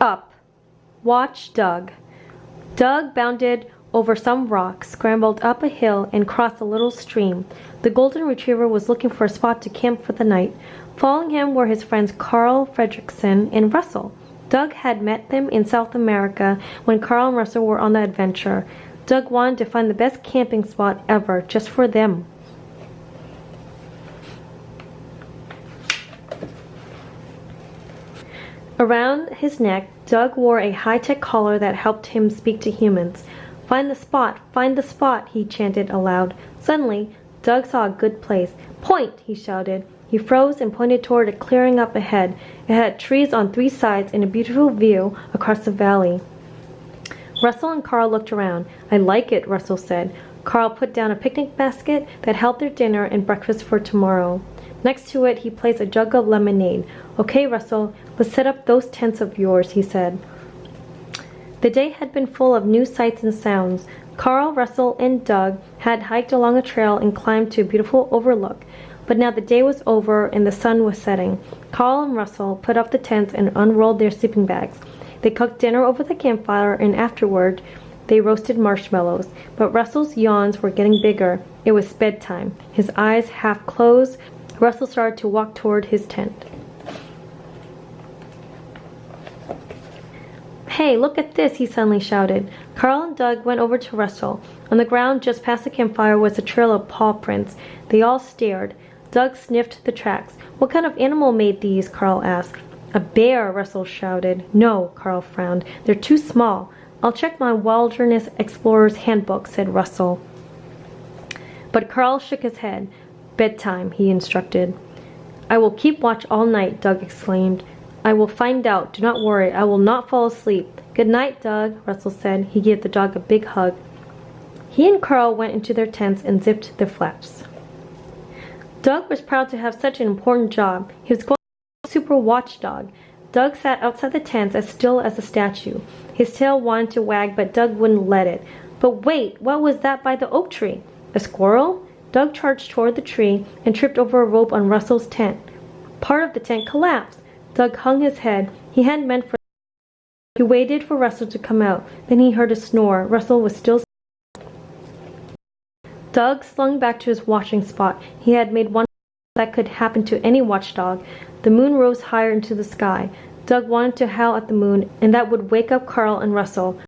Up. Watch Doug. Doug bounded over some rocks, scrambled up a hill, and crossed a little stream. The golden retriever was looking for a spot to camp for the night. Following him were his friends Carl, Fredrickson, and Russell. Doug had met them in South America when Carl and Russell were on the adventure. Doug wanted to find the best camping spot ever, just for them. Around his neck, Doug wore a high-tech collar that helped him speak to humans. Find the spot, he chanted aloud. Suddenly, Doug saw a good place. Point, he shouted. He froze and pointed toward a clearing up ahead. It had trees on 3 sides and a beautiful view across the valley. Russell and Carl looked around. I like it, Russell said. Carl put down a picnic basket that held their dinner and breakfast for tomorrow. Next to it, he placed a jug of lemonade. Okay, Russell, let's set up those tents of yours, he said. The day had been full of new sights and sounds. Carl, Russell, and Doug had hiked along a trail and climbed to a beautiful overlook. But now the day was over and the sun was setting. Carl and Russell put up the tents and unrolled their sleeping bags. They cooked dinner over the campfire, and afterward they roasted marshmallows. But Russell's yawns were getting bigger. It was bedtime. His eyes half closed, Russell started to walk toward his tent. Hey, look at this, he suddenly shouted. Carl and Doug went over to Russell. On the ground just past the campfire was a trail of paw prints. They all stared. Doug sniffed the tracks. What kind of animal made these? Carl asked. A bear, Russell shouted. No, Carl frowned. They're too small. I'll check my Wilderness Explorer's Handbook, said Russell. But Carl shook his head. Bedtime, he instructed. I will keep watch all night, Doug exclaimed. I will find out. Do not worry. I will not fall asleep. Good night, Doug, Russell said. He gave the dog a big hug. He and Carl went into their tents and zipped their flaps. Doug was proud to have such an important job. He was going to be a super watchdog. Doug sat outside the tents as still as a statue. His tail wanted to wag, but Doug wouldn't let it. But wait, what was that by the oak tree? A squirrel? Doug charged toward the tree and tripped over a rope on Russell's tent. Part of the tent collapsed. Doug hung his head. He hadn't meant for. He waited for Russell to come out. Then he heard a snore. Russell was still. Doug slung back to his watching spot. He had made one that could happen to any watchdog. The moon rose higher into the sky. Doug wanted to howl at the moon, and that would wake up Carl and Russell.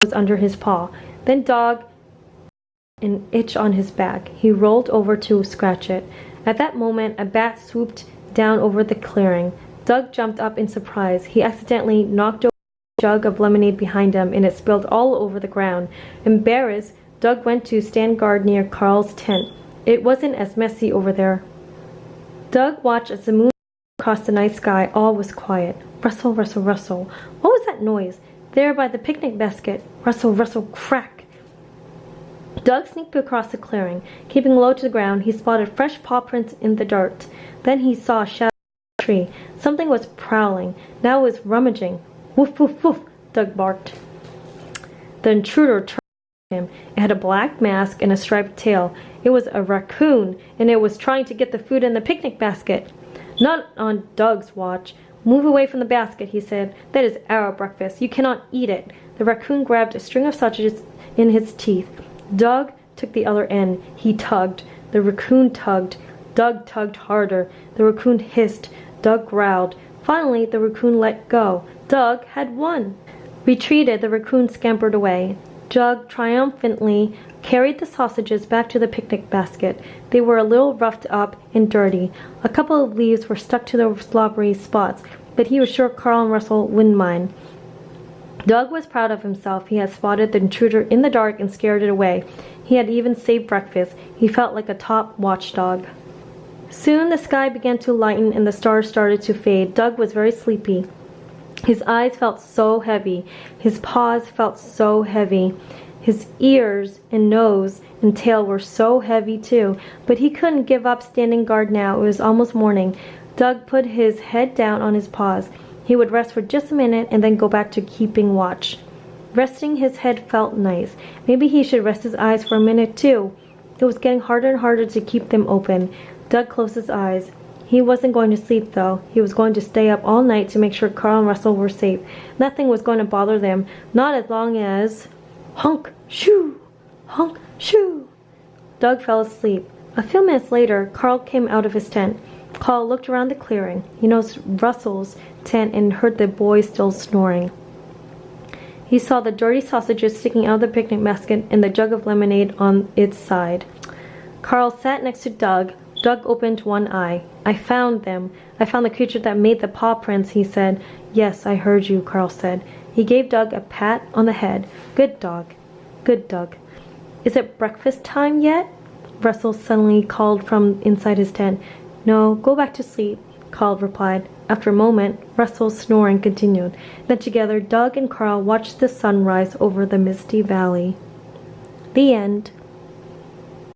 Was under his paw. Then Doug an itch on his back. He rolled over to scratch it. At that moment, a bat swooped down over the clearing. Doug jumped up in surprise. He accidentally knocked over a jug of lemonade behind him, and it spilled all over the ground. Embarrassed, Doug went to stand guard near Carl's tent. It wasn't as messy over there. Doug watched as the moon across the night sky. All was quiet. Rustle, rustle, rustle. What was that noise? There by the picnic basket. Rustle, rustle, crack. Doug sneaked across the clearing. Keeping low to the ground, he spotted fresh paw prints in the dirt. Then he saw a shadow on a tree. Something was prowling. Now it was rummaging. Woof, woof, woof, Doug barked. The intruder turned to him. It had a black mask and a striped tail. It was a raccoon, and it was trying to get the food in the picnic basket. Not on Doug's watch. Move away from the basket, he said. That is our breakfast. You cannot eat it. The raccoon grabbed a string of sausages in his teeth. Doug took the other end. He tugged. The raccoon tugged. Doug tugged harder. The raccoon hissed. Doug growled. Finally, the raccoon let go. Doug had won. Retreated, the raccoon scampered away. Doug triumphantly carried the sausages back to the picnic basket. They were a little roughed up and dirty. A couple of leaves were stuck to the slobbery spots, but he was sure Carl and Russell wouldn't mind. Doug was proud of himself. He had spotted the intruder in the dark and scared it away. He had even saved breakfast. He felt like a top watchdog. Soon the sky began to lighten and the stars started to fade. Doug was very sleepy. His eyes felt so heavy. His paws felt so heavy. His ears and nose and tail were so heavy too. But he couldn't give up standing guard now. It was almost morning. Doug put his head down on his paws. He would rest for just a minute and then go back to keeping watch. Resting his head felt nice. Maybe he should rest his eyes for a minute too. It was getting harder and harder to keep them open. Doug closed his eyes. He wasn't going to sleep, though. He was going to stay up all night to make sure Carl and Russell were safe. Nothing was going to bother them, not as long as... Honk! Shoo! Honk! Shoo! Doug fell asleep. A few minutes later, Carl came out of his tent. Carl looked around the clearing. He noticed Russell's tent and heard the boys still snoring. He saw the dirty sausages sticking out of the picnic basket and the jug of lemonade on its side. Carl sat next to Doug. Doug opened one eye. I found them. I found the creature that made the paw prints, he said. Yes, I heard you, Carl said. He gave Doug a pat on the head. Good dog. Good Doug. Is it breakfast time yet? Russell suddenly called from inside his tent. No, go back to sleep, Carl replied. After a moment, Russell's snoring continued. Then together, Doug and Carl watched the sun rise over the misty valley. The end.